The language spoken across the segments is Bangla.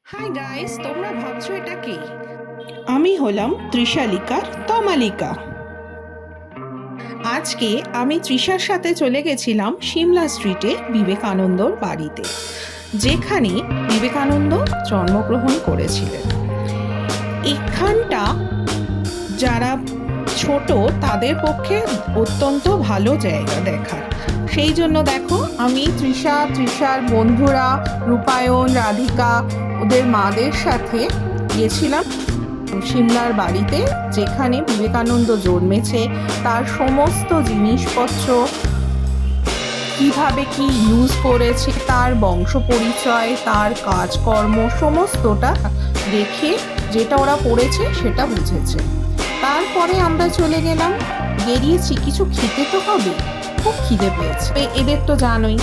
হাই গাইস, তোমরা ভাবছো এটা কি? আমি হলাম ত্রিশালিকার তমালিকা। আজকে আমি তৃষার সাথে চলে গেছিলাম সিমলা স্ট্রিটে বিবেকানন্দর বাড়িতে, যেখানে বিবেকানন্দ জন্মগ্রহণ করেছিলেন। এখানটা যারা ছোট তাদের পক্ষে অত্যন্ত ভালো জায়গা দেখার। সেই জন্য দেখো, আমি তৃষার বন্ধুরা রূপায়ণ, রাধিকা, ওদের মাদের সাথে গেছিলাম সিমলার বাড়িতে, যেখানে বিবেকানন্দ জন্মেছে, তার সমস্ত জিনিসপত্র কিভাবে কি ইউজ করেছে, তার বংশ পরিচয়, তার কাজকর্ম সমস্তটা দেখে যেটা ওরা পড়েছে সেটা বুঝেছে। তারপরে আমরা চলে গেলাম, বেরিয়েছি, কিছু খেতে তো হবে, খুব খিদে পেয়েছে। এদের তো জানোই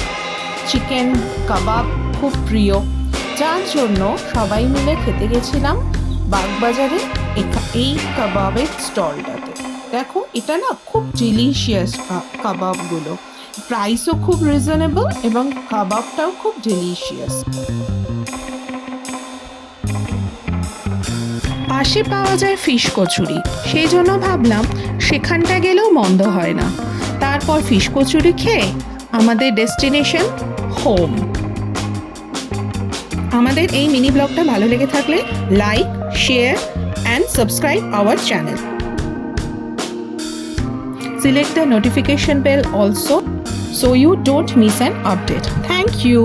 চিকেন কাবাব খুব প্রিয়, যার জন্য সবাই মিলে খেতে গেছিলাম বাগবাজারে এই কাবাবের স্টলটাতে। দেখো, এটা না খুব ডিলিশিয়াস কাবাবগুলো, প্রাইসও খুব রিজনেবল এবং কাবাবটাও খুব ডিলিশিয়াস। পাশে পাওয়া যায় ফিশ কচুরি, সেই জন্য ভাবলাম সেখানটা গেলেও মন্দ হয় না। তারপর ফিশ কচুরি খেয়ে আমাদের ডেস্টিনেশন হোম। আমাদের এই মিনি ব্লগটা ভালো লেগে থাকলে like, share and subscribe our channel. Select the notification bell also so you don't miss an update. Thank you.